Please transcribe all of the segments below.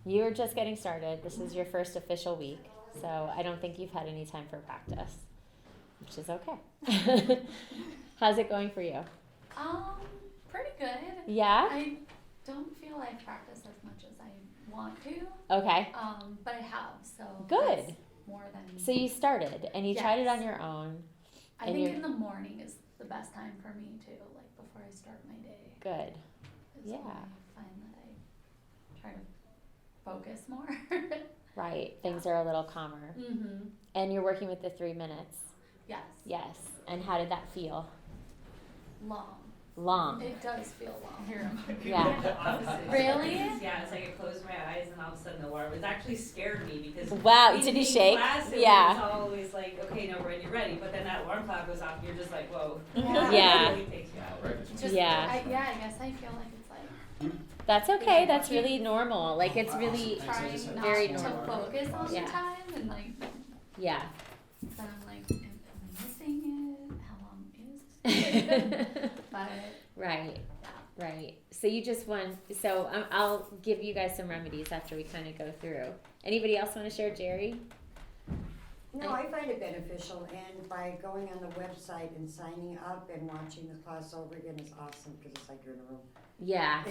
You're just getting started. This is your first official week, so I don't think you've had any time for practice, which is okay. How's it going for you? Pretty good. Yeah? I don't feel I've practiced as much as I want to. Okay. But I have, so Good. that's more than. So you started and you tried it on your own. I think in the morning is the best time for me too, like before I start my day. Good. Yeah. I find that I try to focus more. Right. Things are a little calmer. Mm-hmm. And you're working with the 3 minutes. Yes. Yes. And how did that feel? Long. It does feel long. Here. Yeah. Really? Yeah, it's like I closed my eyes and all of a sudden the alarm. It actually scared me because wow, did you shake? Class, yeah. It's always like, okay, no, when you're ready. But then that alarm clock goes off and you're just like, whoa. Yeah. It really takes you out. Just, yeah. I guess I feel like it's like. That's okay. That's really normal. Like it's really trying not very to normal. focus all the time and like. Yeah. Then I'm like, am I missing it? How long is it? But. Right. Right. So you just want, so I'll give you guys some remedies after we kind of go through. Anybody else want to share, Jerry? No, I find it beneficial, and by going on the website and signing up and watching the class over again is awesome, because it's like you're in a room. Yeah.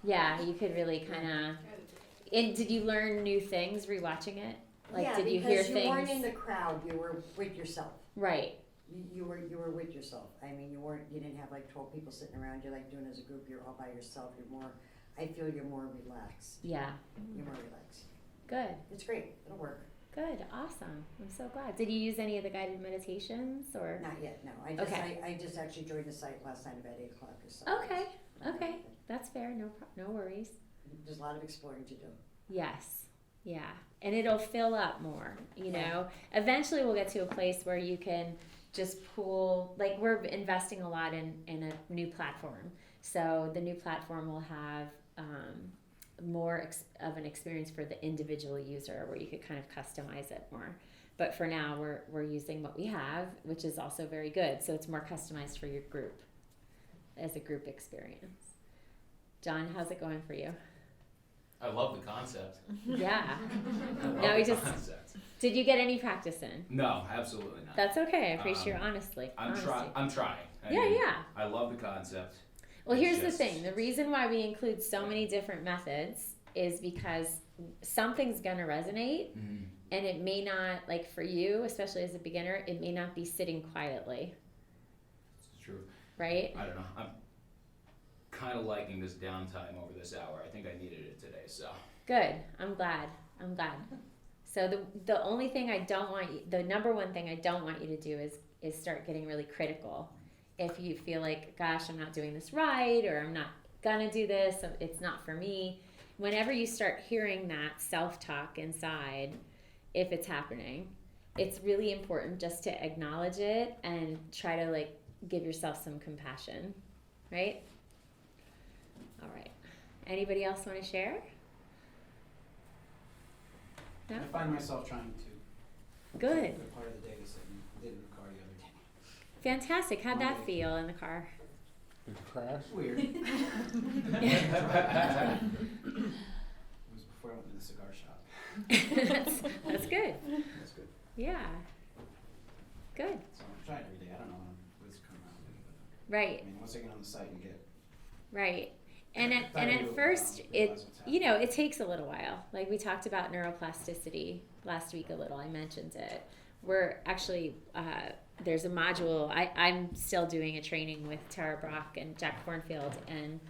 Yeah, you could really kind of, and did you learn new things rewatching it? Like, yeah, did you hear because you weren't in the crowd, you were with yourself. Right. You were with yourself. I mean, you didn't have like 12 people sitting around you like doing as a group. You're all by yourself. I feel you're more relaxed. Yeah. You're more relaxed. Good. It's great. It'll work. Good. Awesome. I'm so glad. Did you use any of the guided meditations or? Not yet, no. I just actually joined the site last night about 8 o'clock or so. Okay. Okay. That's fair. No worries. There's a lot of exploring to do. Yes. Yeah. And it'll fill up more, you know. Eventually we'll get to a place where you can just pool, like we're investing a lot in a new platform. So the new platform will have more of an experience for the individual user where you could kind of customize it more. But for now, we're using what we have, which is also very good. So it's more customized for your group as a group experience. John, how's it going for you? I love the concept. Yeah. I love Now we the just concept. did you get any practice in? No, absolutely not. That's okay. I appreciate your honesty. I'm trying. Yeah. I love the concept. Well, here's the thing. The reason why we include so many different methods is because something's going to resonate, and it may not, like for you, especially as a beginner, it may not be sitting quietly. It's true. Right? I don't know. I'm kind of liking this downtime over this hour. I think I needed it today, so. Good. I'm glad. So the only thing I don't want you, the number one thing I don't want you to do is start getting really critical. If you feel like, gosh, I'm not doing this right, or I'm not gonna do this, it's not for me. Whenever you start hearing that self-talk inside, if it's happening, it's really important just to acknowledge it and try to like give yourself some compassion, right? All right. Anybody else want to share? No? I find myself trying to Good. the part of the day that didn't record the other day. Fantastic. How'd that feel in the car? Crash? Weird. It was before I went to the cigar shop. That's good. That's good. Yeah. Good. So I try it every day. I don't know when it's come around. Right. I mean, once I get on the site and get. Right. And at first, it takes a little while. Like we talked about neuroplasticity last week a little. I mentioned it. We're actually, there's a module. I'm still doing a training with Tara Brock and Jack Cornfield, and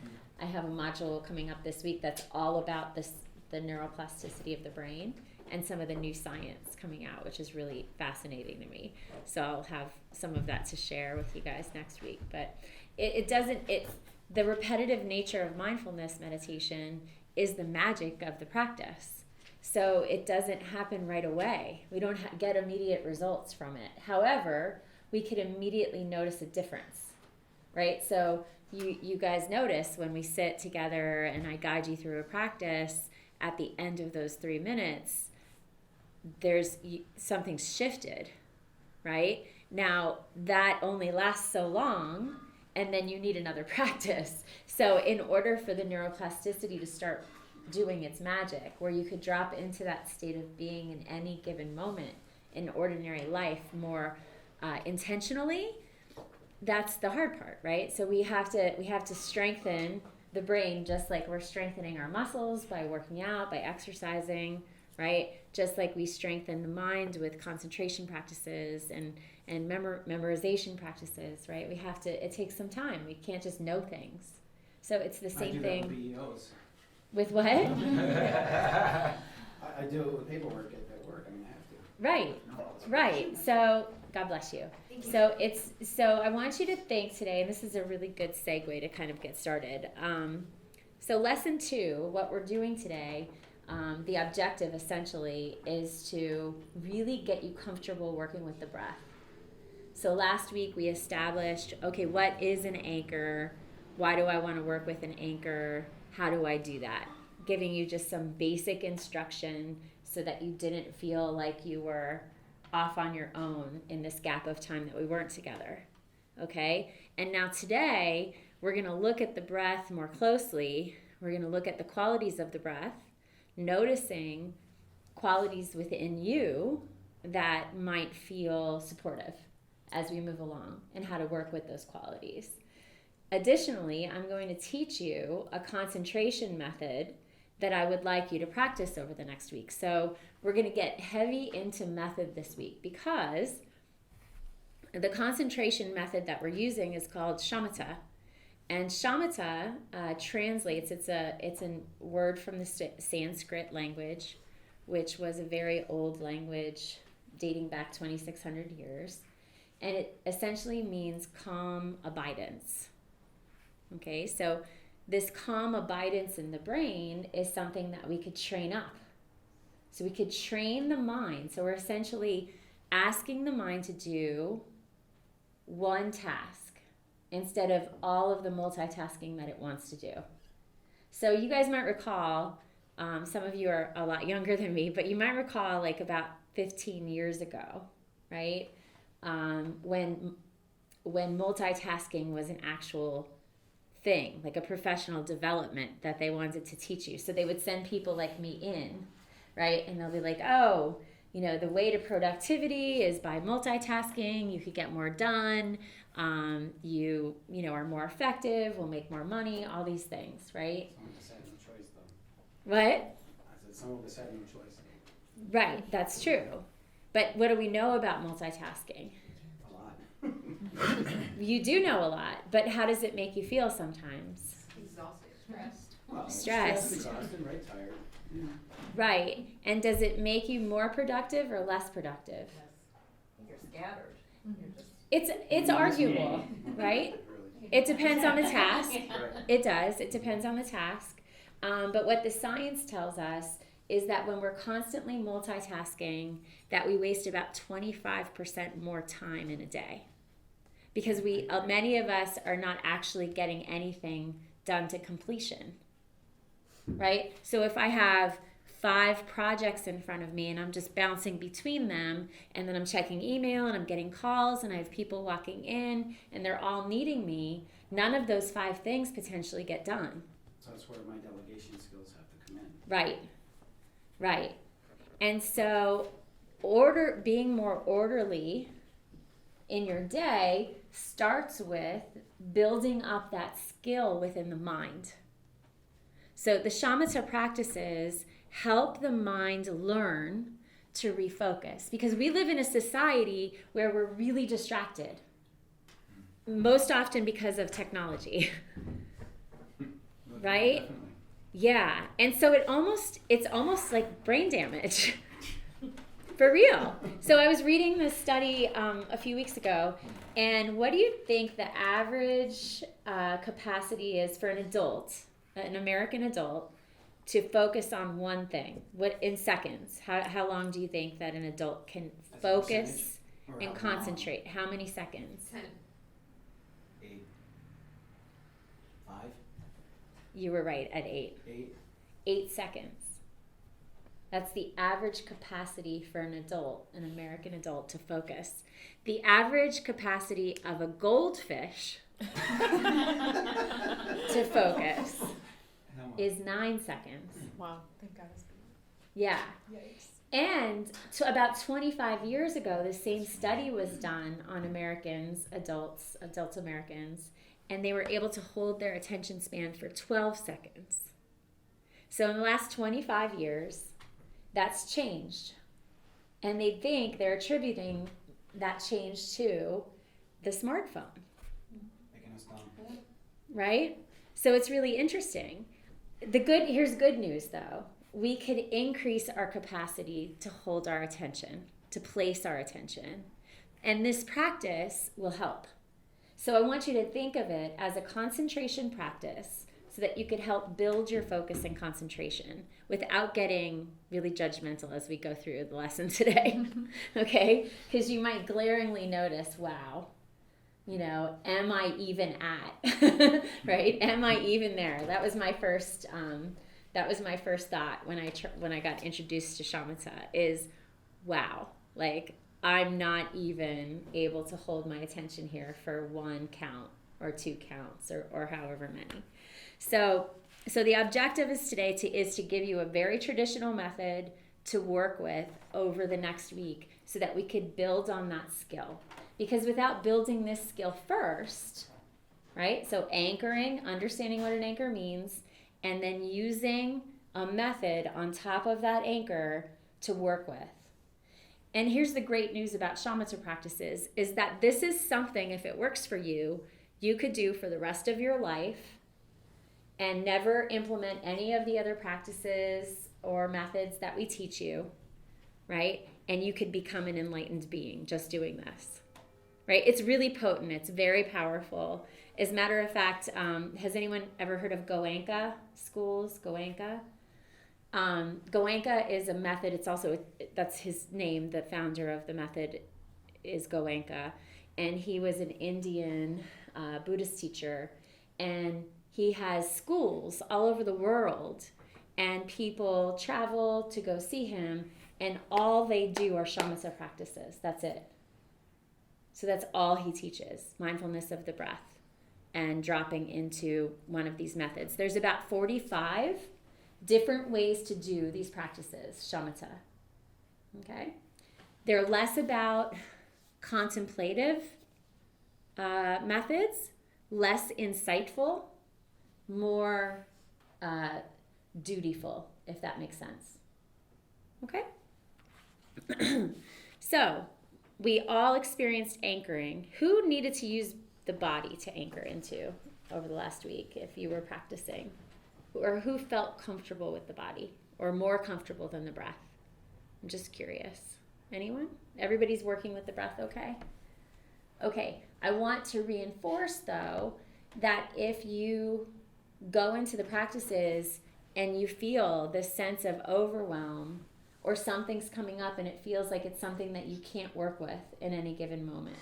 I have a module coming up this week that's all about the neuroplasticity of the brain and some of the new science coming out, which is really fascinating to me. So I'll have some of that to share with you guys next week. But the repetitive nature of mindfulness meditation is the magic of the practice. So it doesn't happen right away. We don't get immediate results from it. However, we could immediately notice a difference, right? So you guys notice when we sit together and I guide you through a practice, at the end of those 3 minutes, something's shifted, right? Now, that only lasts so long, and then you need another practice. So in order for the neuroplasticity to start doing its magic, where you could drop into that state of being in any given moment in ordinary life more intentionally. That's the hard part, right? So we have to strengthen the brain, just like we're strengthening our muscles by working out, by exercising, right? Just like we strengthen the mind with concentration practices and memorization practices, right? It takes some time. We can't just know things. So it's the same thing. I do that with BEOs. With what? I do it with paperwork at work. I mean, I have to. Right, right. So God bless you. So I want you to think today, and this is a really good segue to kind of get started. So lesson 2, what we're doing today, the objective essentially is to really get you comfortable working with the breath. So last week we established, okay, what is an anchor? Why do I want to work with an anchor? How do I do that? Giving you just some basic instruction so that you didn't feel like you were off on your own in this gap of time that we weren't together. Okay? And now today, we're going to look at the breath more closely. We're going to look at the qualities of the breath, noticing qualities within you that might feel supportive as we move along, and how to work with those qualities. Additionally, I'm going to teach you a concentration method that I would like you to practice over the next week. So we're going to get heavy into method this week, because the concentration method that we're using is called shamatha. And shamatha translates, it's a word from the Sanskrit language, which was a very old language dating back 2,600 years. And it essentially means calm abidance. Okay, so this calm abidance in the brain is something that we could train up. So we could train the mind. So we're essentially asking the mind to do one task instead of all of the multitasking that it wants to do. So you guys might recall, some of you are a lot younger than me, but you might recall like about 15 years ago, right? When multitasking was an actual thing, like a professional development that they wanted to teach you. So they would send people like me in, right? And they'll be like, oh, the way to productivity is by multitasking. You could get more done. You are more effective, will make more money, all these things, right? Some of us had no choice, though. What? I said some of us had no choice. Right, that's true. But what do we know about multitasking? A lot. You do know a lot, but how does it make you feel sometimes? Exhausted, stressed. Well, Stressed. exhausted, right? Tired. Yeah. Right. And does it make you more productive or less productive? You're scattered. You're just It's arguable, right? Really. It depends on the task. Right. It does. It depends on the task. But what the science tells us is that when we're constantly multitasking, that we waste about 25% more time in a day. Because many of us are not actually getting anything done to completion, right? So if I have 5 projects in front of me and I'm just bouncing between them, and then I'm checking email and I'm getting calls and I have people walking in and they're all needing me, none of those 5 things potentially get done. So that's where my delegation skills have to come in. Right. And so being more orderly in your day starts with building up that skill within the mind. So the shamatha practices help the mind learn to refocus, because we live in a society where we're really distracted, most often because of technology. Right? Definitely. Yeah, and so it's almost like brain damage. For real. So I was reading this study a few weeks ago, and what do you think the average capacity is for an adult, an American adult, to focus on one thing? What, in seconds? How long do you think that an adult can As a focus percentage? Or and how long? concentrate? How many seconds? 10. 8. 5. You were right, at 8. 8. 8 seconds. That's the average capacity for an adult, an American adult, to focus. The average capacity of a goldfish to focus How is 9 seconds. Wow. Thank God it's Yeah. yikes. And about 25 years ago, the same study was done on Americans, adult Americans, and they were able to hold their attention span for 12 seconds. So in the last 25 years, that's changed. And they think they're attributing that change to the smartphone, Making us dumb. right? So it's really interesting. Here's good news though. We could increase our capacity to hold our attention, to place our attention. And this practice will help. So I want you to think of it as a concentration practice so that you could help build your focus and concentration without getting really judgmental as we go through the lesson today. Okay? Because you might glaringly notice, wow, am I even at? Right? Am I even there? That was my first thought when I got introduced to shamatha is, wow, like I'm not even able to hold my attention here for 1 count or 2 counts or however many. So the objective is today to give you a very traditional method to work with over the next week so that we could build on that skill. Because without building this skill first, right? So anchoring, understanding what an anchor means, and then using a method on top of that anchor to work with. And here's the great news about shamatha practices is that this is something, if it works for you, you could do for the rest of your life and never implement any of the other practices or methods that we teach you, right? And you could become an enlightened being just doing this, right? It's really potent. It's very powerful. As a matter of fact, has anyone ever heard of Goenka schools? Goenka? Goenka is a method. It's also, that's his name, the founder of the method is Goenka. And he was an Indian Buddhist teacher. And he has schools all over the world. And people travel to go see him. And all they do are shamatha practices. That's it. So that's all he teaches, mindfulness of the breath and dropping into one of these methods. There's about 45 different ways to do these practices, shamatha. Okay? They're less about contemplative methods, less insightful, more dutiful, if that makes sense. Okay? So, we all experienced anchoring. Who needed to use the body to anchor into over the last week if you were practicing? Or who felt comfortable with the body or more comfortable than the breath? I'm just curious. Anyone? Everybody's working with the breath okay? Okay, I want to reinforce though that if you go into the practices and you feel this sense of overwhelm or something's coming up and it feels like it's something that you can't work with in any given moment,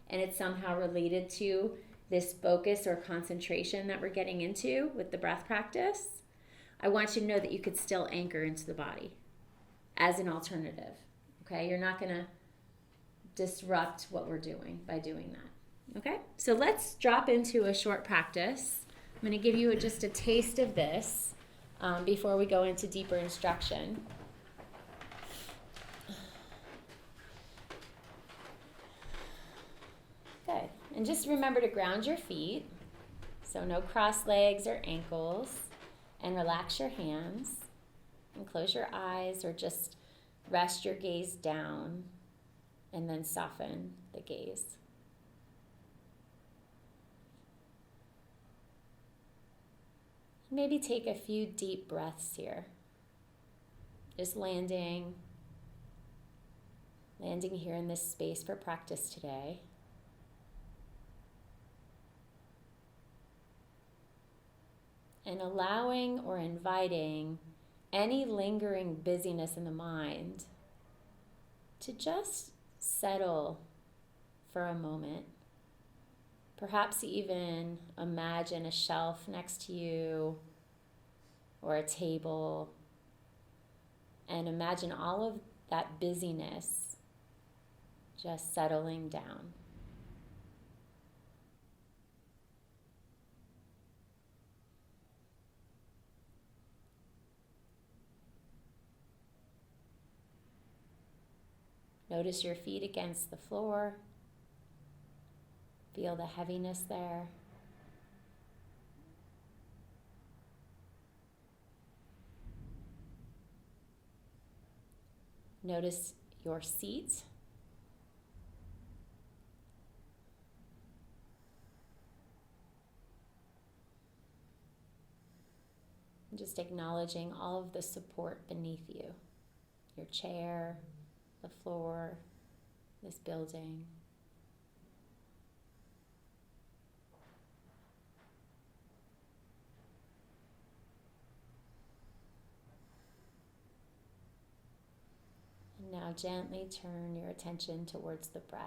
and it's somehow related to this focus or concentration that we're getting into with the breath practice, I want you to know that you could still anchor into the body as an alternative. Okay? You're not going to disrupt what we're doing by doing that. Okay? So let's drop into a short practice. I'm going to give you just a taste of this before we go into deeper instruction. Good. And just remember to ground your feet. So no cross legs or ankles. And relax your hands. And close your eyes or just rest your gaze down. And then soften the gaze. Maybe take a few deep breaths here. Just landing here in this space for practice today. And allowing or inviting any lingering busyness in the mind to just settle for a moment. Perhaps even imagine a shelf next to you or a table, and imagine all of that busyness just settling down. Notice your feet against the floor. Feel the heaviness there. Notice your seat. Just acknowledging all of the support beneath you. Your chair, the floor, this building. And now gently turn your attention towards the breath.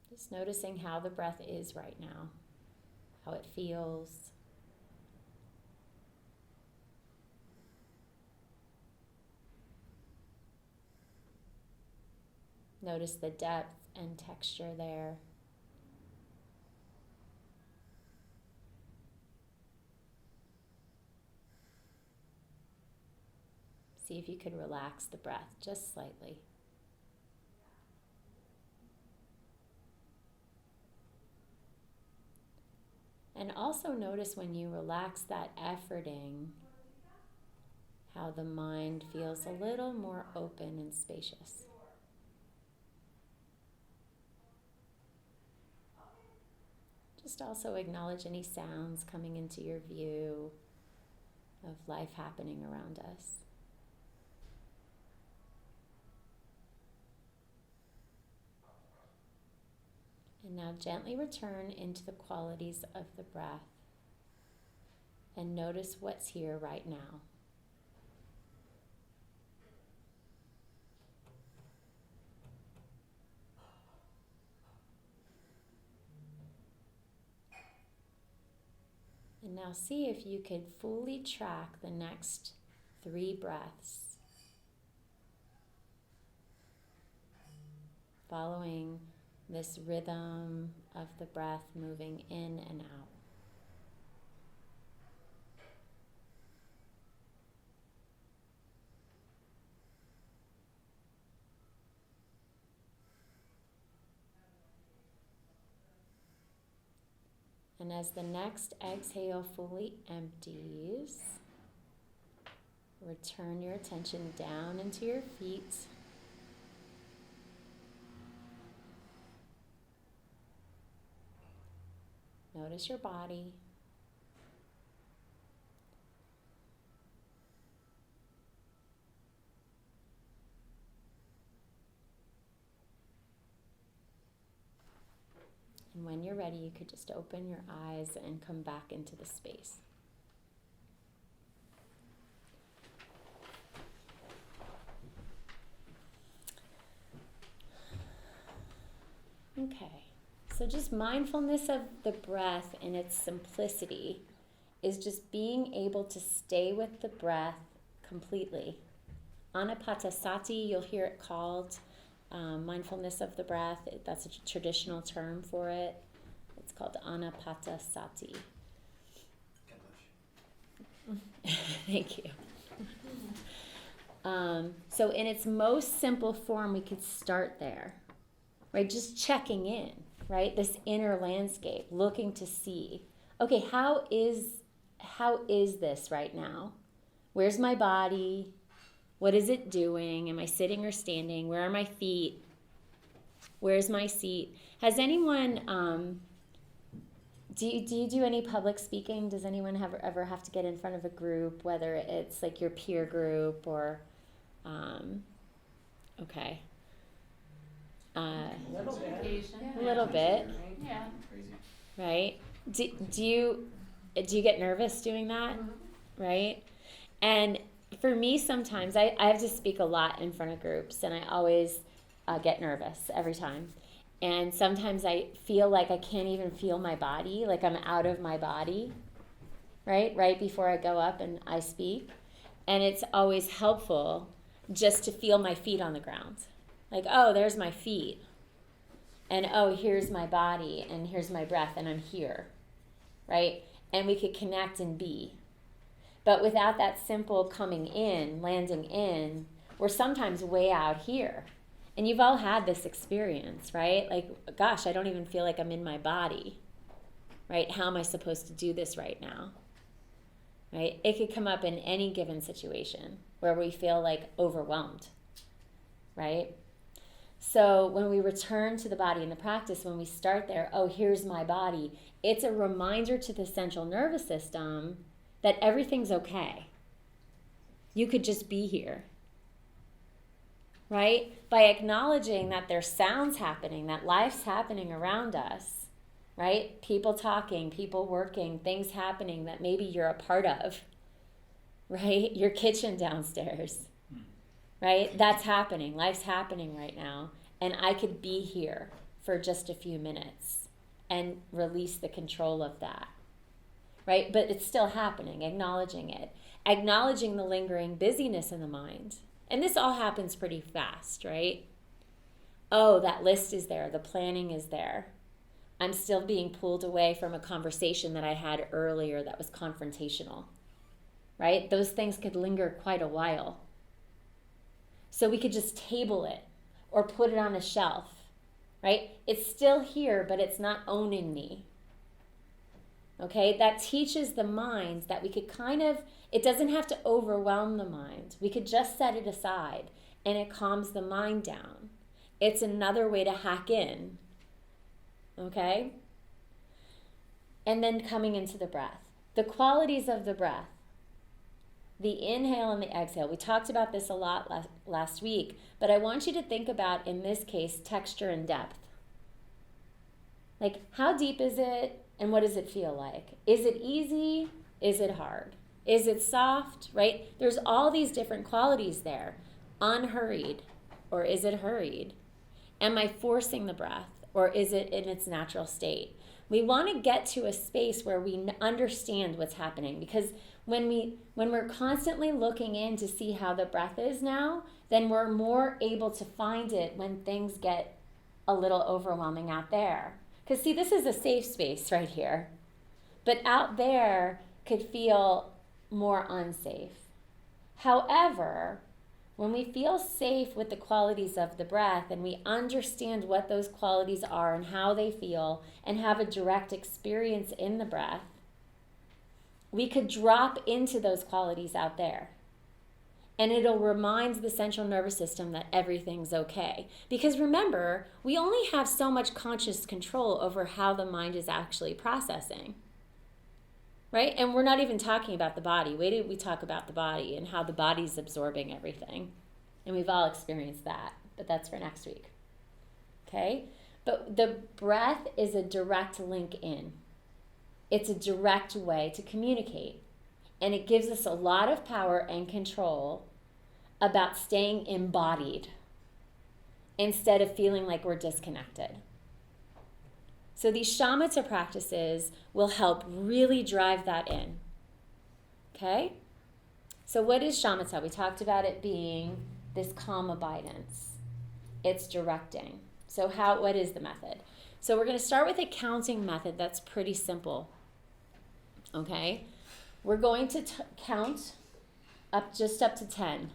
Just noticing how the breath is right now, how it feels. Notice the depth and texture there. See if you could relax the breath just slightly. And also notice when you relax that efforting, how the mind feels a little more open and spacious. Just also acknowledge any sounds coming into your view of life happening around us. And now gently return into the qualities of the breath and notice what's here right now. And now see if you could fully track the next 3 breaths, following this rhythm of the breath moving in and out. And as the next exhale fully empties, return your attention down into your feet. Notice your body. And when you're ready, you could just open your eyes and come back into the space. Okay. So just mindfulness of the breath in its simplicity is just being able to stay with the breath completely. Anapatasati, you'll hear it called mindfulness of the breath. That's a traditional term for it. It's called anapatasati. Thank you. So in its most simple form, we could start there, right? Just checking in. Right? This inner landscape, looking to see, okay, how is this right now? Where's my body? What is it doing? Am I sitting or standing? Where are my feet? Where's my seat? Has anyone, do you do any public speaking? Does anyone ever have to get in front of a group, whether it's like your peer group or, okay. A little bit, Yeah. Crazy. right? Do you get nervous doing that, right? And for me, sometimes I have to speak a lot in front of groups, and I always get nervous every time. And sometimes I feel like I can't even feel my body, like I'm out of my body, right before I go up and I speak. And it's always helpful just to feel my feet on the ground. Like, oh, there's my feet. And oh, here's my body, and here's my breath, and I'm here, right? and we could connect and be. But without that simple coming in, landing in, we're sometimes way out here. And you've all had this experience, right? Like, gosh, I don't even feel like I'm in my body, right? How am I supposed to do this right now? Right? It could come up in any given situation where we feel like overwhelmed, right? So when we return to the body in the practice, when we start there, oh, here's my body, it's a reminder to the central nervous system that everything's okay. You could just be here, right? By acknowledging that there's sounds happening, that life's happening around us, right? People talking, people working, things happening that maybe you're a part of, right? Your kitchen downstairs, right? That's happening. Life's happening right now. And I could be here for just a few minutes and release the control of that, right? But it's still happening, acknowledging it, acknowledging the lingering busyness in the mind. And this all happens pretty fast, right? Oh, that list is there. The planning is there. I'm still being pulled away from a conversation that I had earlier that was confrontational, right? Those things could linger quite a while. So we could just table it or put it on a shelf, right? It's still here, but it's not owning me. Okay, that teaches the mind that we could it doesn't have to overwhelm the mind. We could just set it aside and it calms the mind down. It's another way to hack in. Okay? And then coming into the breath. The qualities of the breath. The inhale and the exhale. We talked about this a lot last week, but I want you to think about, in this case, texture and depth. Like, how deep is it and what does it feel like? Is it easy? Is it hard? Is it soft, right? There's all these different qualities there. Unhurried, or is it hurried? Am I forcing the breath, or is it in its natural state? We want to get to a space where we understand what's happening, because when we're constantly looking in to see how the breath is now, then we're more able to find it when things get a little overwhelming out there. Because see, this is a safe space right here, but out there could feel more unsafe. However, when we feel safe with the qualities of the breath and we understand what those qualities are and how they feel and have a direct experience in the breath, we could drop into those qualities out there. And it'll remind the central nervous system that everything's okay. Because remember, we only have so much conscious control over how the mind is actually processing. Right? And we're not even talking about the body. Wait till we talk about the body and how the body's absorbing everything. And we've all experienced that, but that's for next week. Okay? But the breath is a direct link in. It's a direct way to communicate. And it gives us a lot of power and control about staying embodied instead of feeling like we're disconnected. So these shamatha practices will help really drive that in. Okay? So what is shamatha? We talked about it being this calm abidance. It's directing. So what is the method? So we're going to start with a counting method that's pretty simple. Okay? We're going to count up to 10.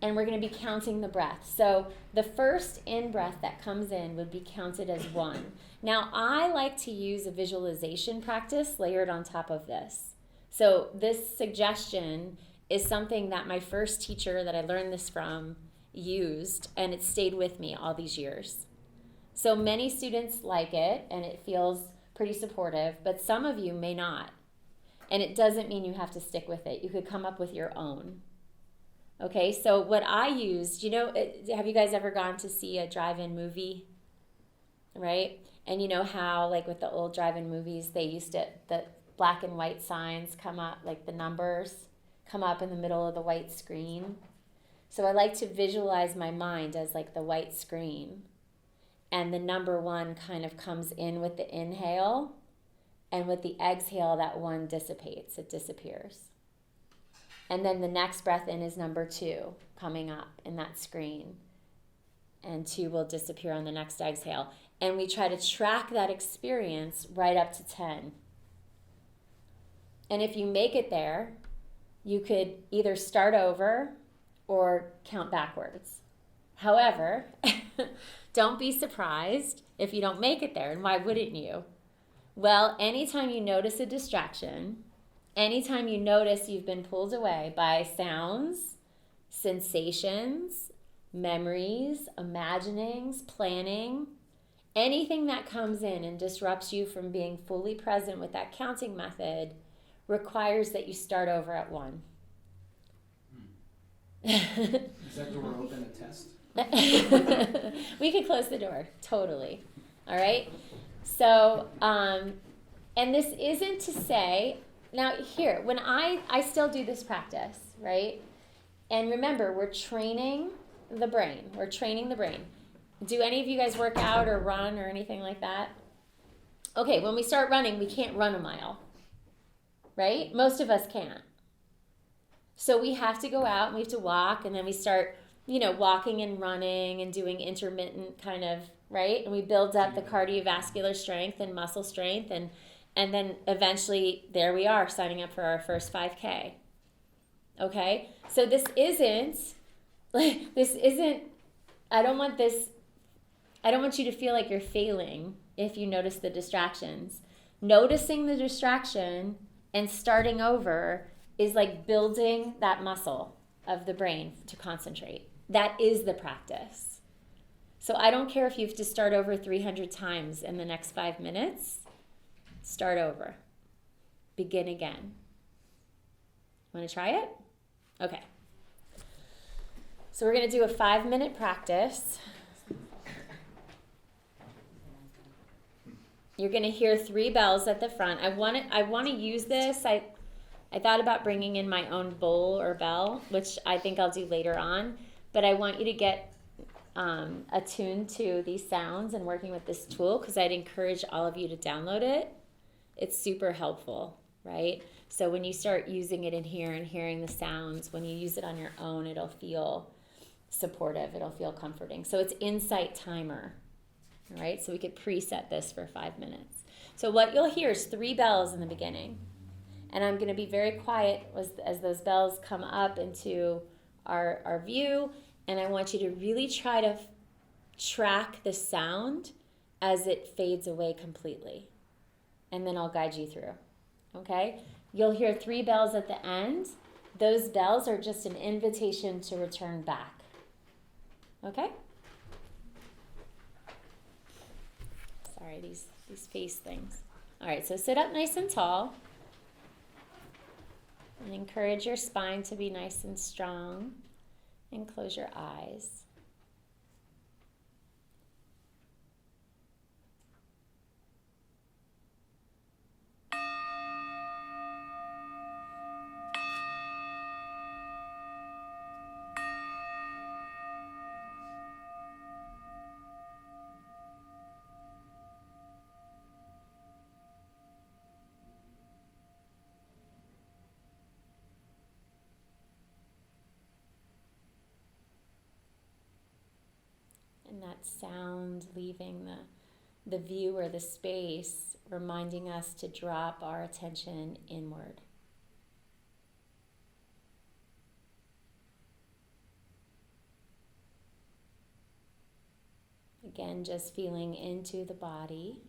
And we're going to be counting the breath. So the first in-breath that comes in would be counted as 1. Now, I like to use a visualization practice layered on top of this. So this suggestion is something that my first teacher that I learned this from used, and it stayed with me all these years. So many students like it, and it feels pretty supportive, but some of you may not. And it doesn't mean you have to stick with it. You could come up with your own. Okay, so what I used, have you guys ever gone to see a drive-in movie? Right? And you know how, like with the old drive-in movies, they used the black and white signs come up, like the numbers come up in the middle of the white screen. So I like to visualize my mind as like the white screen. And the number 1 kind of comes in with the inhale. And with the exhale, that 1 dissipates. It disappears. And then the next breath in is number 2 coming up in that screen. And 2 will disappear on the next exhale. And we try to track that experience right up to 10. And if you make it there, you could either start over or count backwards. However, don't be surprised if you don't make it there. And why wouldn't you? Well, anytime you notice a distraction, anytime you notice you've been pulled away by sounds, sensations, memories, imaginings, planning, anything that comes in and disrupts you from being fully present with that counting method requires that you start over at 1. Is that door open a test? We could close the door, totally. All right? So, and this isn't to say, now here, when I still do this practice, right? And remember, we're training the brain. We're training the brain. Do any of you guys work out or run or anything like that? Okay, when we start running, we can't run a mile, right? Most of us can't. So we have to go out and we have to walk, and then we start, walking and running and doing intermittent kind of, right? And we build up the cardiovascular strength and muscle strength, and then eventually there we are signing up for our first 5K. Okay? So this isn't, I don't want you to feel like you're failing if you notice the distractions. Noticing the distraction and starting over is like building that muscle of the brain to concentrate. That is the practice. So I don't care if you have to start over 300 times in the next 5 minutes. Start over. Begin again. Want to try it? Okay. So we're going to do a 5-minute practice. You're going to hear 3 bells at the front. I want to use this. I thought about bringing in my own bowl or bell, which I think I'll do later on. But I want you to get attuned to these sounds and working with this tool, because I'd encourage all of you to download it. It's super helpful, right? So when you start using it in here and hearing the sounds, when you use it on your own, it'll feel supportive. It'll feel comforting. So it's Insight Timer, all right? So we could preset this for 5 minutes. So what you'll hear is 3 bells in the beginning. And I'm going to be very quiet as those bells come up into our view. And I want you to really try to track the sound as it fades away completely. And then I'll guide you through. Okay? You'll hear 3 bells at the end. Those bells are just an invitation to return back. Okay? Sorry, these face things. All right, so sit up nice and tall. And encourage your spine to be nice and strong. And close your eyes. And that sound leaving the view or the space, reminding us to drop our attention inward. Again, just feeling into the body,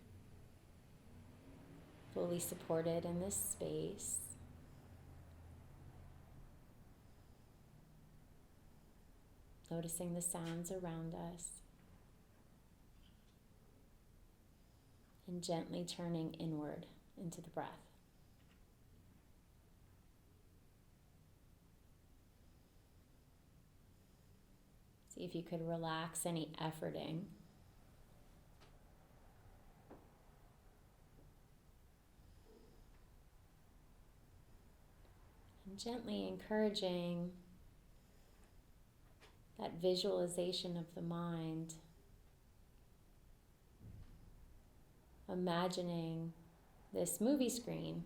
fully supported in this space. Noticing the sounds around us. And gently turning inward into the breath. See if you could relax any efforting. And gently encouraging that visualization of the mind. Imagining this movie screen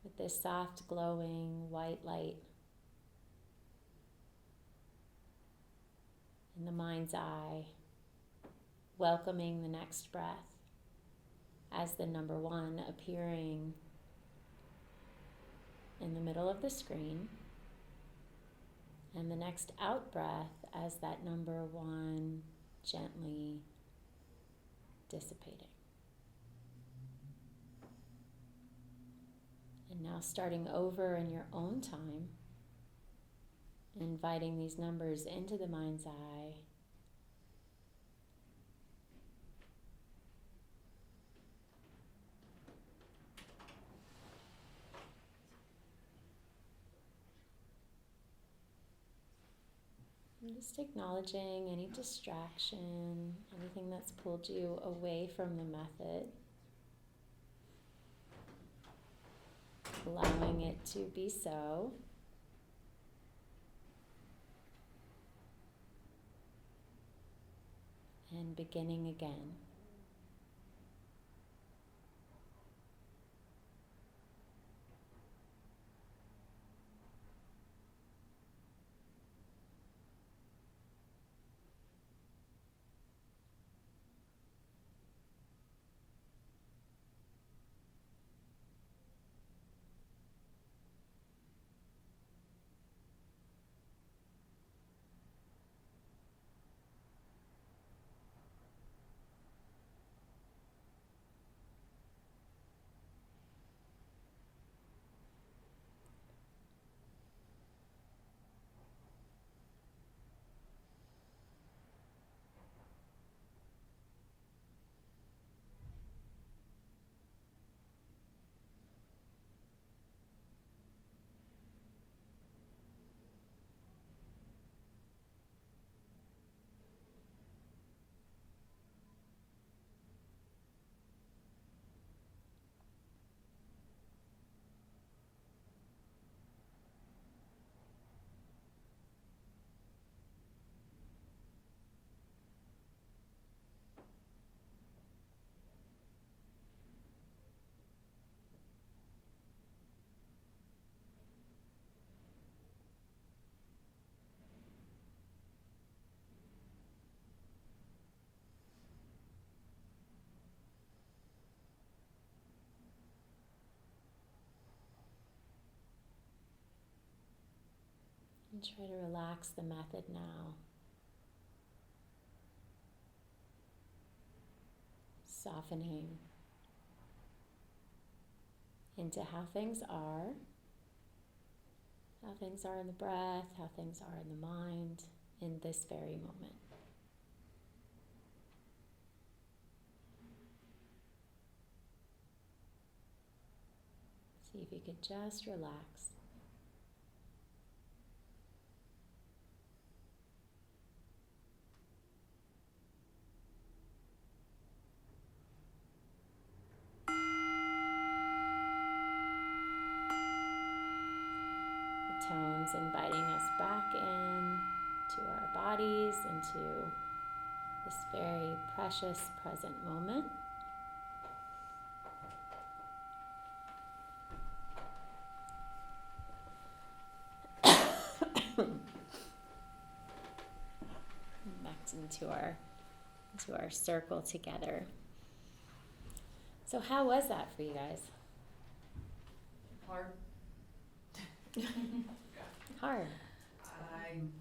with this soft, glowing white light in the mind's eye, welcoming the next breath as the number 1 appearing in the middle of the screen, and the next out breath as that number 1 gently dissipating. And now starting over in your own time, inviting these numbers into the mind's eye. And just acknowledging any distraction, anything that's pulled you away from the method. Allowing it to be so. And beginning again. And try to relax the method now. Softening into how things are in the breath, how things are in the mind in this very moment. See if you could just relax. Tones inviting us back in to our bodies, into this very precious present moment. Back into our circle together. So how was that for you guys? Hard. Hard.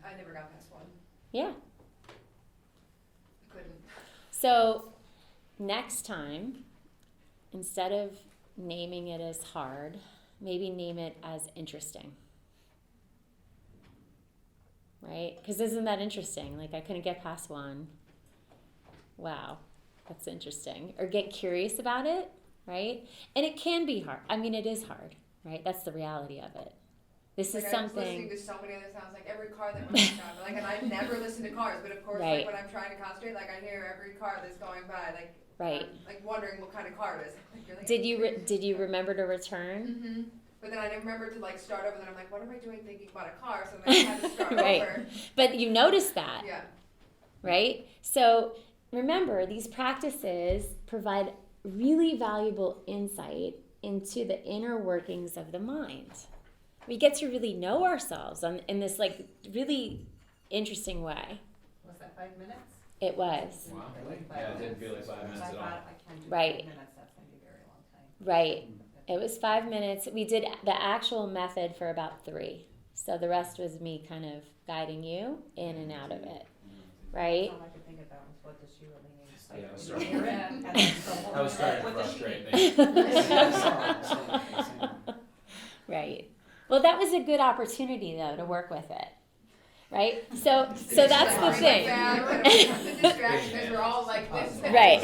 I never got past 1. Yeah. I couldn't. So next time, instead of naming it as hard, maybe name it as interesting. Right? Because isn't that interesting? Like, I couldn't get past 1. Wow, that's interesting. Or get curious about it, right? And it can be hard. I mean, it is hard, right? That's the reality of it. This is I was something. listening to so many other sounds, like every car that went by, and I never listen to cars, but of course, Right. like when I'm trying to concentrate, like I hear every car that's going by, like Right. I'm, like wondering what kind of car it is. Like, really? Did you remember to return? Mm-hmm. But then I never remembered to like start over. Then I'm like, what am I doing thinking about a car? So then I had to start Right. over. But you noticed that. Yeah. Right? So remember, these practices provide really valuable insight into the inner workings of the mind. We get to really know ourselves in this like really interesting way. Was that 5 minutes? It was. Wow. Like Yeah, it didn't feel like 5 minutes I at all. thought I can do Right. 5 minutes. That's like Right. It was 5 minutes. We did the actual method for about 3. So the rest was me kind of guiding you in and out of it. Right? All I could think about was what does she really need? Yeah, I was Like, starting- hear it, and then I was starting to what does she frustrate need? me. Right. Well, that was a good opportunity though to work with it. Right? So that's the thing. The distraction is we're all like this. Right.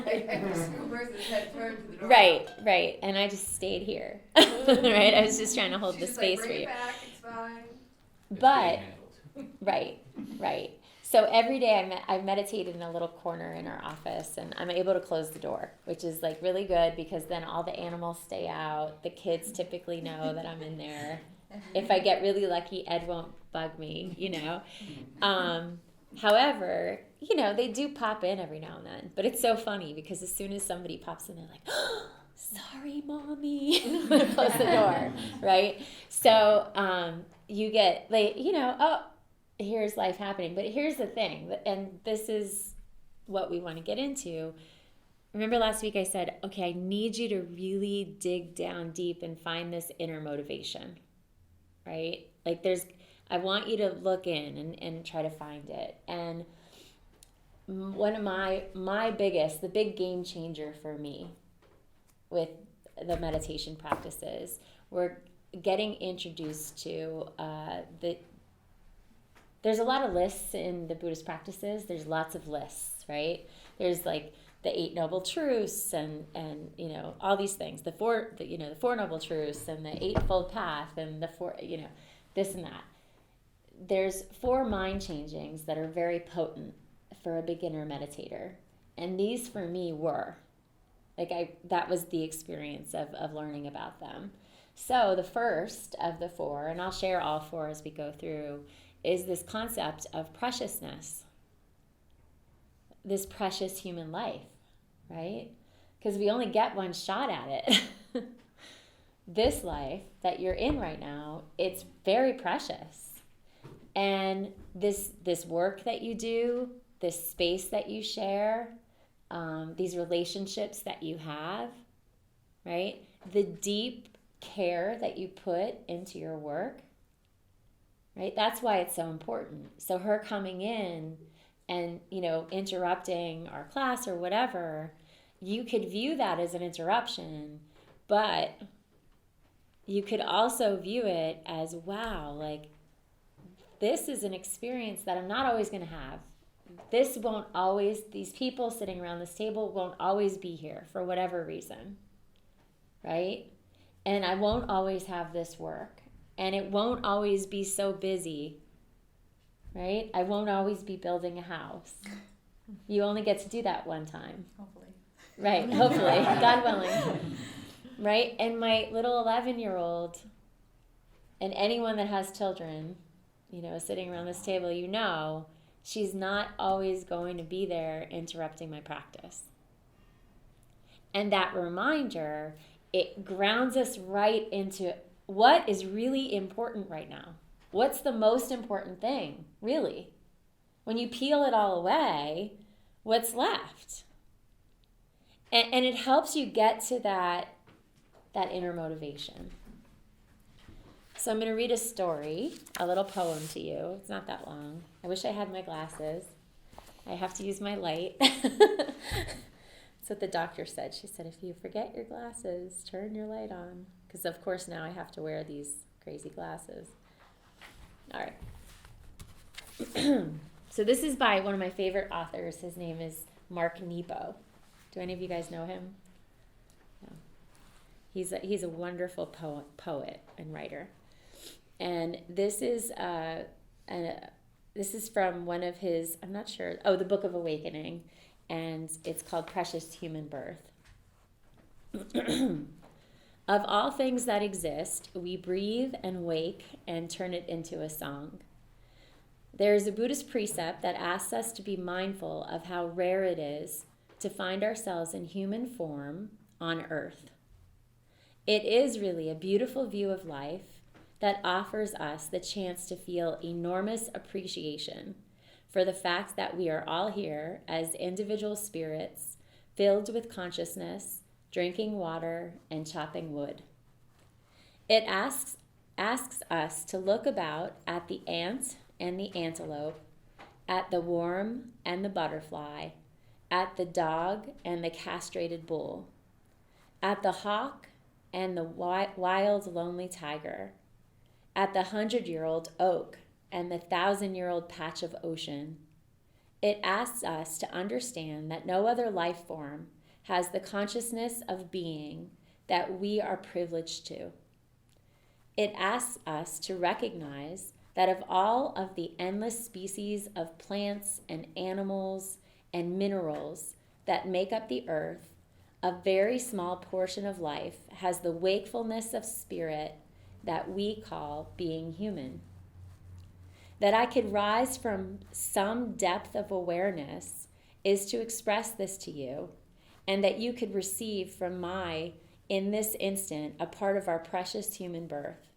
Like every single person's head turned to the door. Right. And I just stayed here. Right? I was just trying to hold She's the just space like, for bring you. it back, it's fine. It's But being handled. right. So every day I meditate in a little corner in our office, and I'm able to close the door, which is like really good because then all the animals stay out. The kids typically know that I'm in there. If I get really lucky, Ed won't bug me, you know. However, you know, they do pop in every now and then. But it's so funny because as soon as somebody pops in, they're like, oh, sorry, Mommy. Close the door, right? So you get, like, you know, oh, here's life happening. But here's the thing, and this is what we want to get into. Remember last week I said, okay, I need you to really dig down deep and find this inner motivation, right? Like I want you to look in and try to find it. And one of the big game changer for me with the meditation practices, we're getting introduced to there's a lot of lists in the Buddhist practices. There's lots of lists, right? There's like the 8 Noble Truths and you know, all these things. The 4 Noble Truths and the Eightfold Path and the 4, you know, this and that. There's 4 mind changings that are very potent for a beginner meditator. And these for me were. That was the experience of learning about them. So the first of the 4, and I'll share all 4 as we go through, is this concept of preciousness, this precious human life, right? Because we only get one shot at it. This life that you're in right now, it's very precious. And this work that you do, this space that you share, these relationships that you have, right? The deep care that you put into your work, right? That's why it's so important. So her coming in and, you know, interrupting our class or whatever, you could view that as an interruption, but you could also view it as, wow, like, this is an experience that I'm not always going to have. These people sitting around this table won't always be here for whatever reason, right? And I won't always have this work. And it won't always be so busy, right? I won't always be building a house. You only get to do that one time. Hopefully. Right, hopefully, God willing. Right? And my little 11-year-old, and anyone that has children, you know, sitting around this table, you know, she's not always going to be there interrupting my practice. And that reminder, it grounds us right into what is really important right now. What's the most important thing, really? When you peel it all away, what's left? And it helps you get to that inner motivation. So I'm going to read a story, a little poem to you. It's not that long. I wish I had my glasses. I have to use my light. That's what the doctor said. She said, if you forget your glasses, turn your light on. Because, of course, now I have to wear these crazy glasses. All right. So this is by one of my favorite authors. His name is Mark Nepo. Do any of you guys know him? No. He's a wonderful poet and writer. And this is from one of his, I'm not sure, the Book of Awakening, and it's called Precious Human Birth. Of all things that exist, we breathe and wake and turn it into a song. There is a Buddhist precept that asks us to be mindful of how rare it is to find ourselves in human form on earth. It is really a beautiful view of life that offers us the chance to feel enormous appreciation for the fact that we are all here as individual spirits filled with consciousness, drinking water, and chopping wood. It asks us to look about at the ant and the antelope, at the worm and the butterfly, at the dog and the castrated bull, at the hawk and the wild lonely tiger, at the 100-year-old oak and the 1,000-year-old patch of ocean. It asks us to understand that no other life form has the consciousness of being that we are privileged to. It asks us to recognize that of all of the endless species of plants and animals and minerals that make up the earth, a very small portion of life has the wakefulness of spirit that we call being human. That I could rise from some depth of awareness is to express this to you, and that you could receive from in this instant, a part of our precious human birth.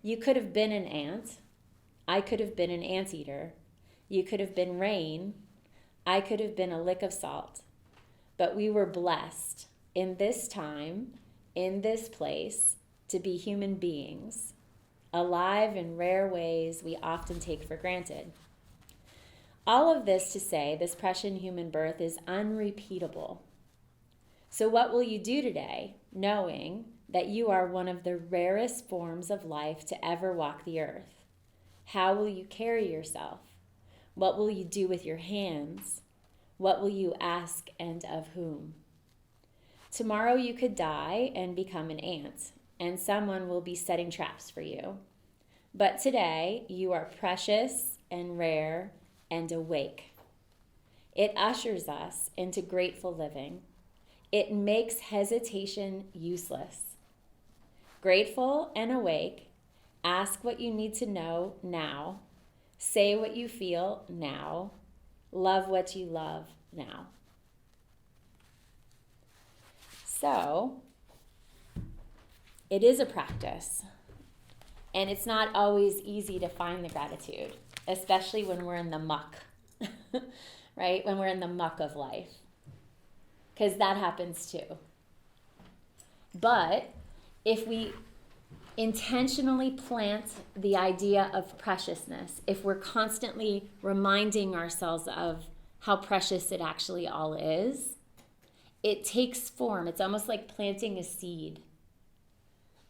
You could have been an ant. I could have been an anteater. You could have been rain. I could have been a lick of salt. But we were blessed in this time, in this place, to be human beings, alive in rare ways we often take for granted. All of this to say, this precious human birth is unrepeatable. So what will you do today, knowing that you are one of the rarest forms of life to ever walk the earth? How will you carry yourself? What will you do with your hands? What will you ask, and of whom? Tomorrow you could die and become an ant, and someone will be setting traps for you. But today you are precious and rare and awake. It ushers us into grateful living. It makes hesitation useless. Grateful and awake, ask what you need to know now. Say what you feel now. Love what you love now. So, it is a practice. And it's not always easy to find the gratitude, especially when we're in the muck, right? When we're in the muck of life. Because that happens too. But if we intentionally plant the idea of preciousness, if we're constantly reminding ourselves of how precious it actually all is, it takes form. It's almost like planting a seed.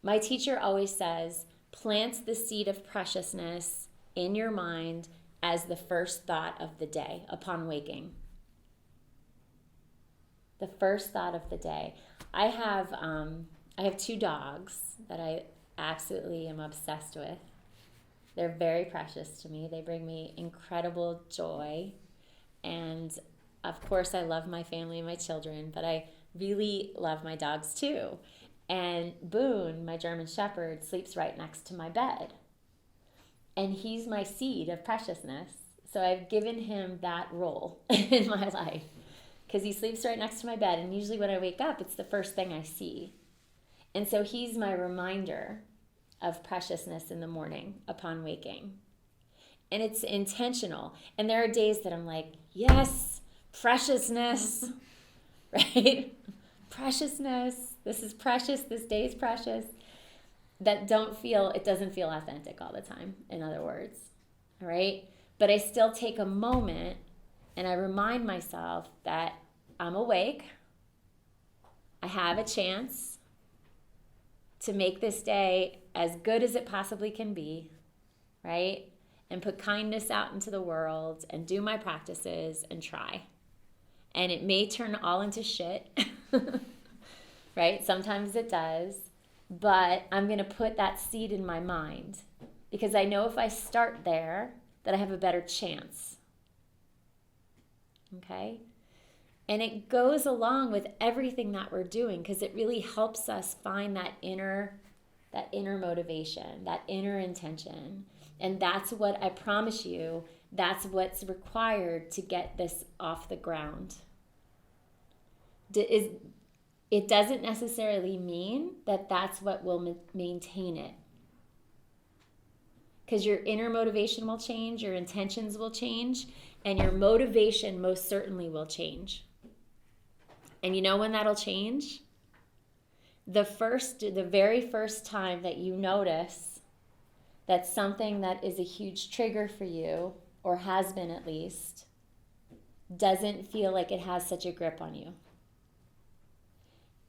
My teacher always says, plant the seed of preciousness in your mind as the first thought of the day upon waking. The first thought of the day. I have 2 dogs that I absolutely am obsessed with. They're very precious to me. They bring me incredible joy. And of course, I love my family and my children, but I really love my dogs too. And Boone, my German Shepherd, sleeps right next to my bed. And he's my seed of preciousness. So I've given him that role in my life because he sleeps right next to my bed. And usually when I wake up, it's the first thing I see. And so he's my reminder of preciousness in the morning upon waking. And it's intentional. And there are days that I'm like, yes, preciousness, right? Preciousness. This is precious. This day is precious. It doesn't feel authentic all the time, in other words, all right? But I still take a moment and I remind myself that I'm awake. I have a chance to make this day as good as it possibly can be, right? And put kindness out into the world and do my practices and try. And it may turn all into shit, right? Sometimes it does. But I'm going to put that seed in my mind because I know if I start there that I have a better chance. Okay? And it goes along with everything that we're doing because it really helps us find that inner motivation, that inner intention. And that's what I promise you, that's what's required to get this off the ground. It doesn't necessarily mean that that's what will maintain it. Because your inner motivation will change, your intentions will change, and your motivation most certainly will change. And you know when that'll change? the very first time that you notice that something that is a huge trigger for you, or has been at least, doesn't feel like it has such a grip on you.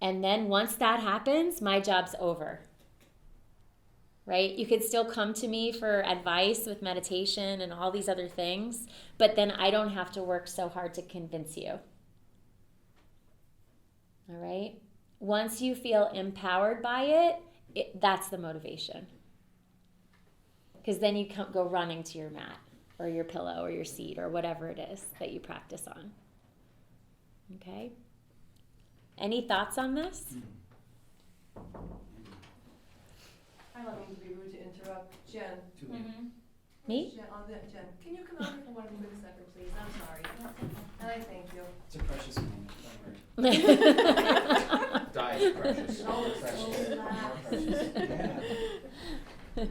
And then once that happens, my job's over. Right? You could still come to me for advice with meditation and all these other things, but then I don't have to work so hard to convince you. All right? Once you feel empowered by it, that's the motivation. Because then you can't go running to your mat or your pillow or your seat or whatever it is that you practice on. Okay? Any thoughts on this? I don't mean to be rude to interrupt. Jen. Too late. Me? Jen, Jen, can you come out here for one quick second, please? I'm sorry. And I thank you. It's a precious moment, don't worry. Diet precious. Oh, it's Precious. so More relaxed. precious. Yeah.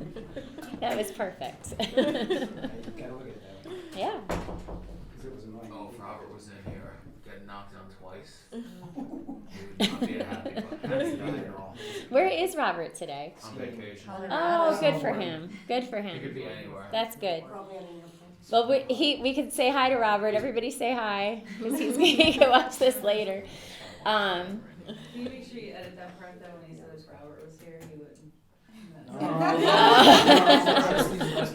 That was perfect. You gotta look at it that way. Yeah. Because it was annoying. Oh, if Robert was in here, getting knocked down twice. He would not be happy about that at all. Where is Robert today? On vacation. Oh, good for him. Good for He could him. be anywhere. That's good. Probably on an airplane. Well, we could say hi to Robert. Everybody say hi, because he can watch this later. Can you make sure you edit that part though when he said if Robert was here, he wouldn't.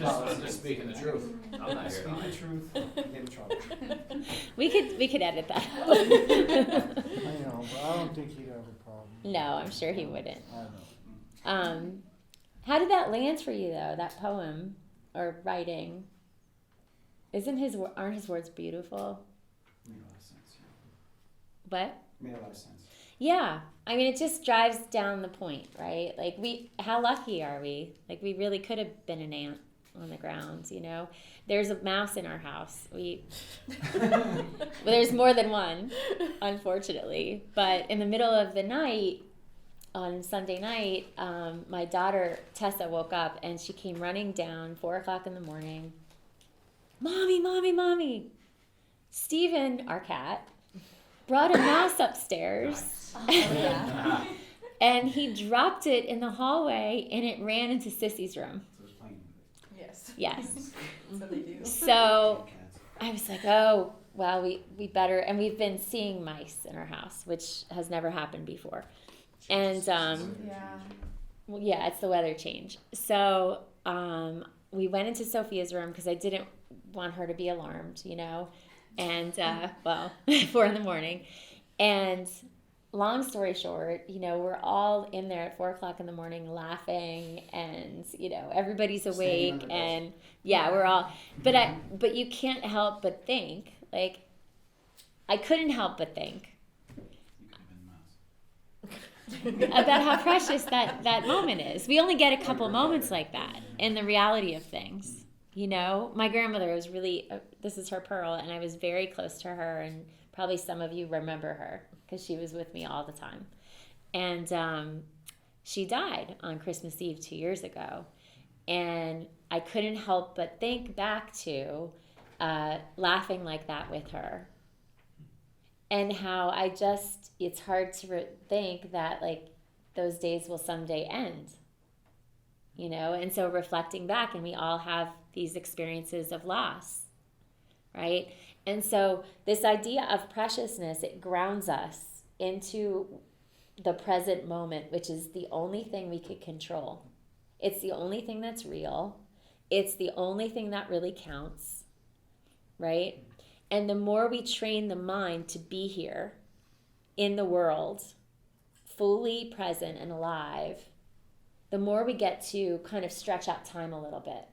I'm just speaking the truth. I'm not here to Speak the hide. truth, you get in trouble. We could edit that. I know, but I don't think he'd have a problem. No, I'm sure he wouldn't. I know. How did that land for you though? That poem or writing? Aren't his words beautiful? Made a lot of sense, yeah. What? Made a lot of sense. Yeah. I mean, it just drives down the point, right? Like how lucky are we? Like we really could have been an ant on the ground, you know? There's a mouse in our house. Well, there's more than one, unfortunately. But in the middle of the night, on Sunday night, my daughter Tessa woke up and she came running down 4:00 in the morning. Mommy, mommy, mommy. Steven, our cat, brought a mouse upstairs. And he dropped it in the hallway and it ran into Sissy's room. So it was playing with Yes. Yes. So they do. So cats. I was like, oh, well, we better, and we've been seeing mice in our house, which has never happened before. And, Yeah. well, yeah, it's the weather change. So we went into Sophia's room because I didn't want her to be alarmed, you know, and, 4 a.m. And long story short, you know, we're all in there at 4:00 in the morning laughing and, you know, everybody's awake under and yeah, we're all, but you can't help but think, like, I couldn't help but think You could have been a mouse. about how precious that moment is. We only get a couple moments like that in the reality of things. You know, my grandmother was really, this is her Pearl, and I was very close to her, and probably some of you remember her because she was with me all the time. And she died on Christmas Eve 2 years ago. And I couldn't help but think back to laughing like that with her. And how it's hard to think that, like, those days will someday end. You know, and so reflecting back, and we all have these experiences of loss, right? And so this idea of preciousness, it grounds us into the present moment, which is the only thing we could control. It's the only thing that's real. It's the only thing that really counts, right? And the more we train the mind to be here in the world, fully present and alive, the more we get to kind of stretch out time a little bit.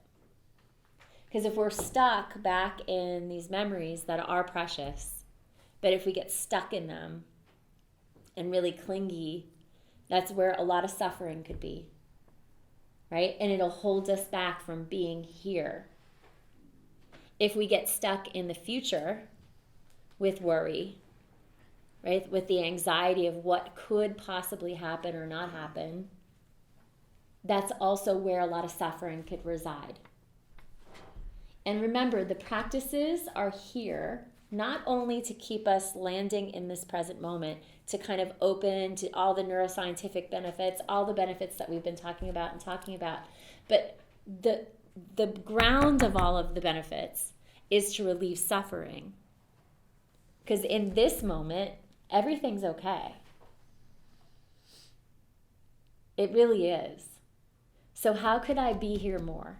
Because if we're stuck back in these memories that are precious, but if we get stuck in them and really clingy, that's where a lot of suffering could be, right? And it'll hold us back from being here. If we get stuck in the future with worry, right, with the anxiety of what could possibly happen or not happen, that's also where a lot of suffering could reside. And remember, the practices are here not only to keep us landing in this present moment, to kind of open to all the neuroscientific benefits, all the benefits that we've been talking about, but the ground of all of the benefits is to relieve suffering. Because in this moment, everything's okay. It really is. So how could I be here more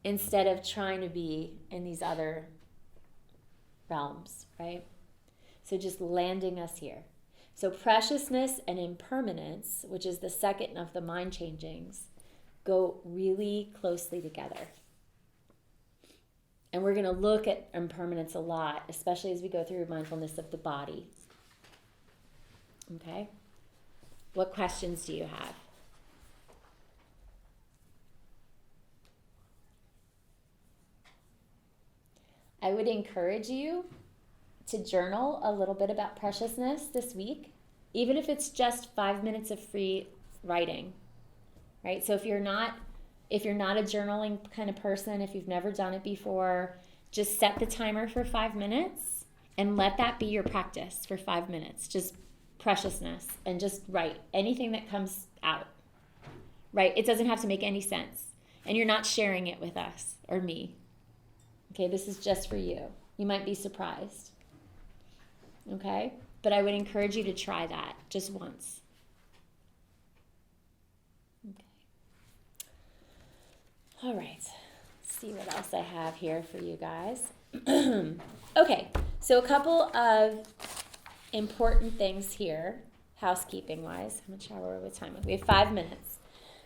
instead of trying to be in these other realms, right? So just landing us here. So preciousness and impermanence, which is the second of the mind changings, go really closely together. And we're going to look at impermanence a lot, especially as we go through mindfulness of the body. Okay? What questions do you have? I would encourage you to journal a little bit about preciousness this week, even if it's just 5 minutes of free writing, right? So if you're not a journaling kind of person, if you've never done it before, just set the timer for 5 minutes and let that be your practice for 5 minutes. Just preciousness, and just write anything that comes out, right? It doesn't have to make any sense, and you're not sharing it with us or me. Okay, this is just for you. You might be surprised. Okay? But I would encourage you to try that just once. Okay. All right. Let's see what else I have here for you guys. Okay, so a couple of important things here, housekeeping wise. How much hour are we time? We have 5 minutes.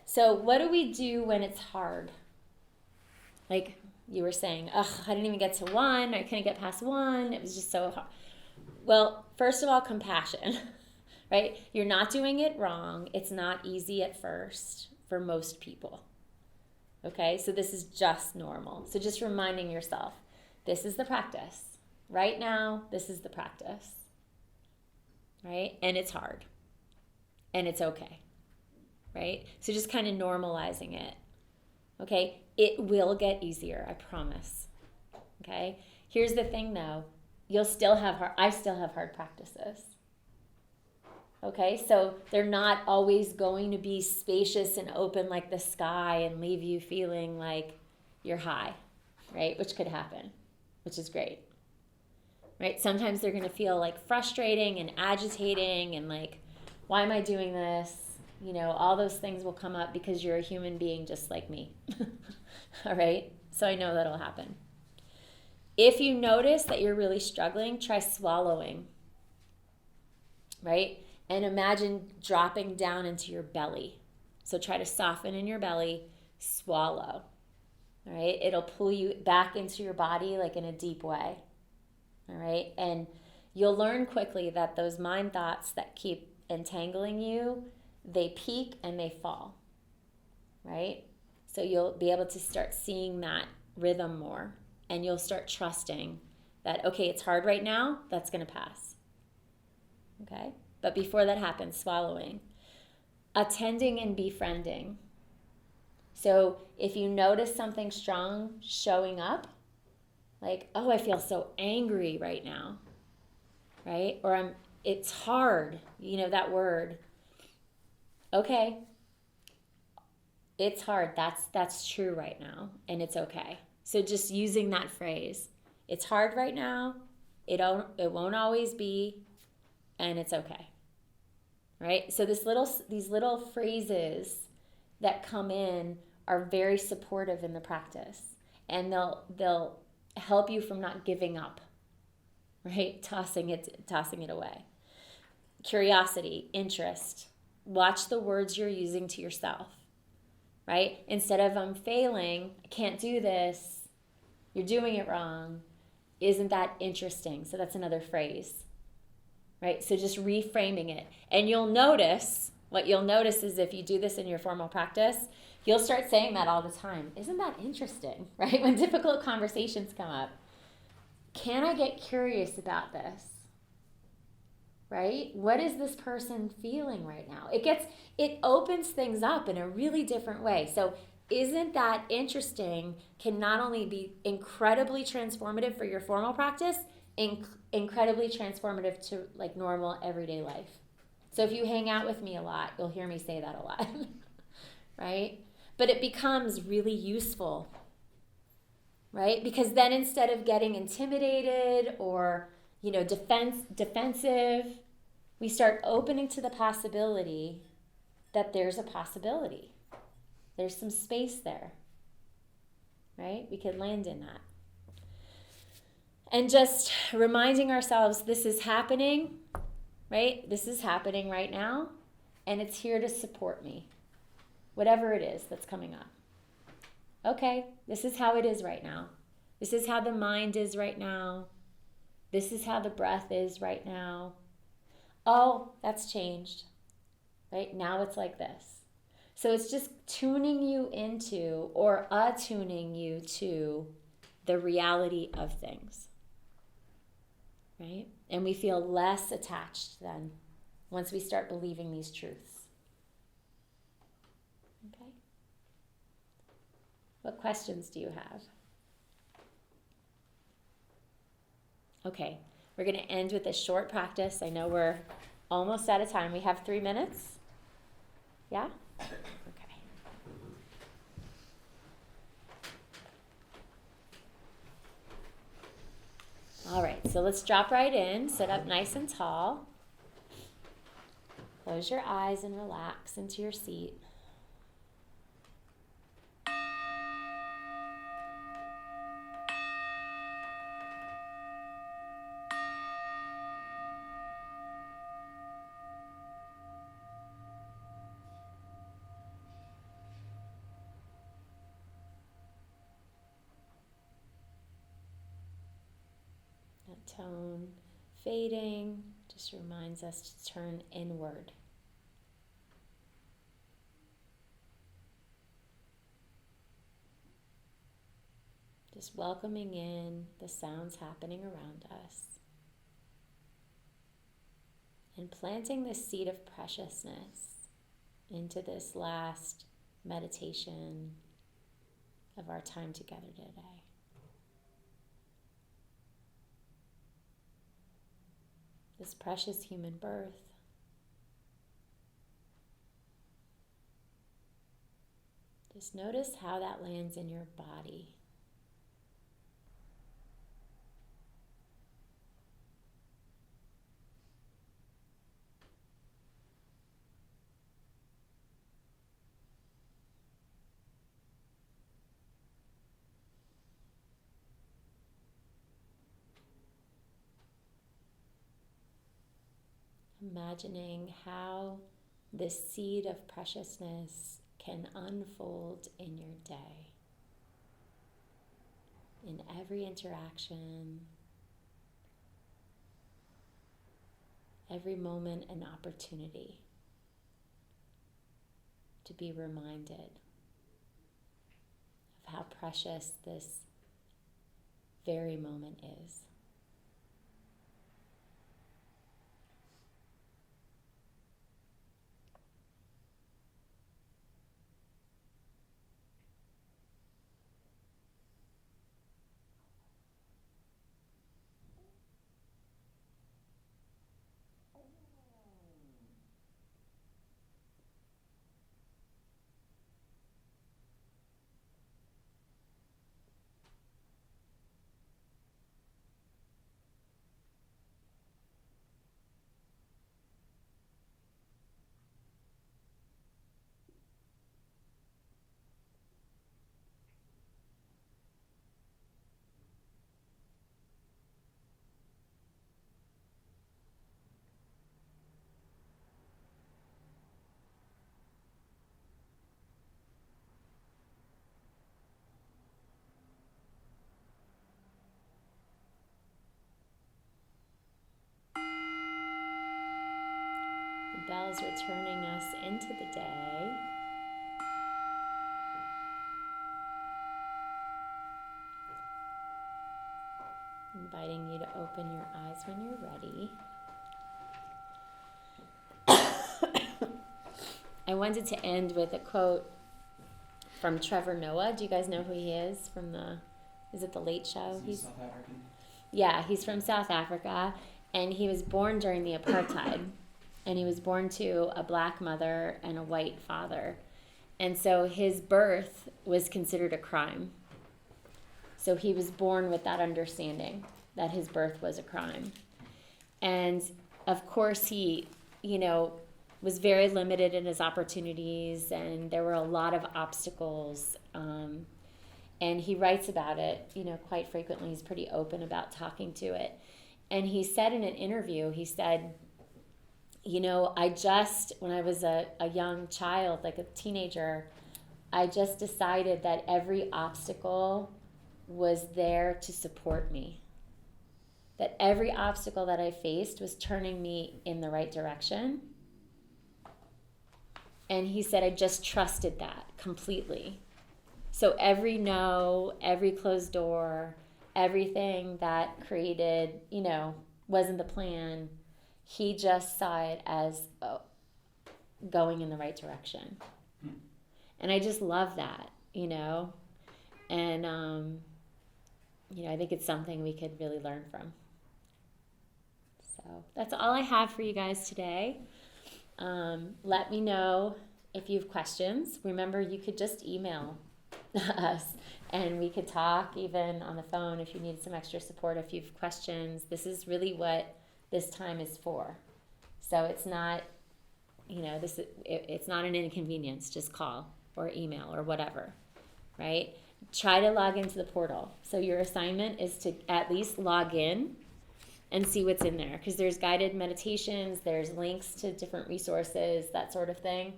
So what do we do when it's hard? Like you were saying, I didn't even get to 1. I couldn't get past 1. It was just so hard. Well, first of all, compassion, right? You're not doing it wrong. It's not easy at first for most people. Okay, so this is just normal. So just reminding yourself, this is the practice. Right now, this is the practice. Right? And it's hard. And it's okay. Right? So just kind of normalizing it. Okay? It will get easier, I promise. Okay? Here's the thing though. I still have hard practices. Okay? So they're not always going to be spacious and open like the sky and leave you feeling like you're high. Right? Which could happen. Which is great. Right? Sometimes they're going to feel like frustrating and agitating and like, why am I doing this? You know, all those things will come up because you're a human being just like me. All right? So I know that'll happen. If you notice that you're really struggling, try swallowing. Right? And imagine dropping down into your belly. So try to soften in your belly, swallow. All right? It'll pull you back into your body like in a deep way. All right? And you'll learn quickly that those mind thoughts that keep entangling you, they peak and they fall. Right? So you'll be able to start seeing that rhythm more. And you'll start trusting that, okay, it's hard right now, that's going to pass. Okay? But before that happens, swallowing. Attending and befriending. So if you notice something strong showing up, like, I feel so angry right now, right? Or it's hard, that word. Okay, it's hard. That's true right now, and it's okay. So just using that phrase, it's hard right now. It won't always be, and it's okay. Right? So these little phrases that come in are very supportive in the practice, and they'll help you from not giving up. Right? Tossing it away. Curiosity, interest. Watch the words you're using to yourself. Right? Instead of I'm failing, I can't do this, you're doing it wrong, isn't that interesting? So that's another phrase. Right? So just reframing it. And what you'll notice is if you do this in your formal practice, you'll start saying that all the time. Isn't that interesting? Right? When difficult conversations come up. Can I get curious about this? Right? What is this person feeling right now? It opens things up in a really different way. So isn't that interesting, can not only be incredibly transformative for your formal practice, incredibly transformative to like normal everyday life. So if you hang out with me a lot, you'll hear me say that a lot, right? But it becomes really useful, right? Because then instead of getting intimidated or, defensive, we start opening to the possibility that there's a possibility. There's some space there, right? We could land in that. And just reminding ourselves this is happening, right? This is happening right now, and it's here to support me, whatever it is that's coming up. Okay, this is how it is right now. This is how the mind is right now. This is how the breath is right now. Oh, that's changed, right? Now it's like this. So it's just tuning you into or attuning you to the reality of things, right? And we feel less attached then once we start believing these truths. Okay? What questions do you have? Okay, we're going to end with a short practice. I know we're almost out of time. We have 3 minutes. Yeah? Okay. All right, so let's drop right in. Sit up nice and tall. Close your eyes and relax into your seat. That tone fading just reminds us to turn inward. Just welcoming in the sounds happening around us and planting the seed of preciousness into this last meditation of our time together today. This precious human birth. Just notice how that lands in your body. Imagining how this seed of preciousness can unfold in your day, in every interaction, every moment and opportunity to be reminded of how precious this very moment is. The bells returning us into the day. Inviting you to open your eyes when you're ready. I wanted to end with a quote from Trevor Noah. Do you guys know who he is from is it the Late Show? Is he South African? Yeah, he's from South Africa, and he was born during the apartheid, and he was born to a black mother and a white father, and so his birth was considered a crime. So he was born with that understanding that his birth was a crime, and of course he, was very limited in his opportunities, and there were a lot of obstacles. And he writes about it, quite frequently. He's pretty open about talking to it. And he said in an interview, he said, when I was a young child, like a teenager, I just decided that every obstacle was there to support me. That every obstacle that I faced was turning me in the right direction. And he said, I just trusted that completely. So every no, every closed door, everything that created, wasn't the plan, he just saw it as going in the right direction. And I just love that, And, I think it's something we could really learn from. So that's all I have for you guys today. Let me know if you have questions. Remember, you could just email us and we could talk even on the phone if you need some extra support, if you have questions. This is really what this time is for. So it's not, it's not an inconvenience. Just call or email or whatever, right? Try to log into the portal. So your assignment is to at least log in and see what's in there, because there's guided meditations, there's links to different resources, that sort of thing.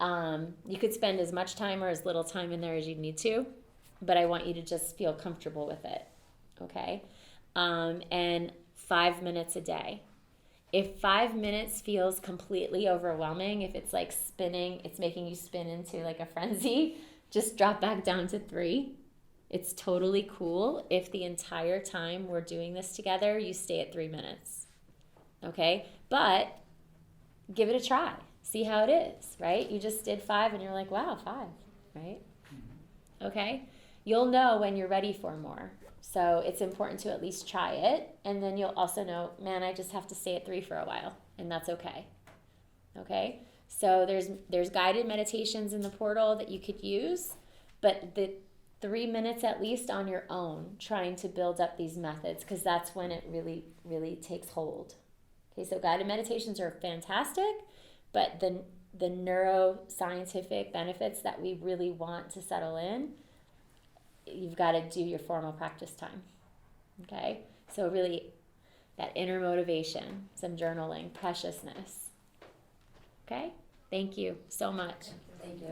You could spend as much time or as little time in there as you need to, but I want you to just feel comfortable with it, okay? And 5 minutes a day. If 5 minutes feels completely overwhelming, if it's like spinning, it's making you spin into like a frenzy, just drop back down to 3. It's totally cool if the entire time we're doing this together, you stay at 3 minutes, okay? But give it a try. See how it is, right? You just did 5 and you're like, wow, 5, right? Okay? You'll know when you're ready for more. So it's important to at least try it. And then you'll also know, man, I just have to stay at 3 for a while. And that's okay. Okay? So there's guided meditations in the portal that you could use. But the 3 minutes at least on your own, trying to build up these methods, because that's when it really, really takes hold. Okay, so guided meditations are fantastic, but the neuroscientific benefits that we really want to settle in, you've got to do your formal practice time. Okay, so really that inner motivation, some journaling, preciousness. Okay, thank you so much. Thank you.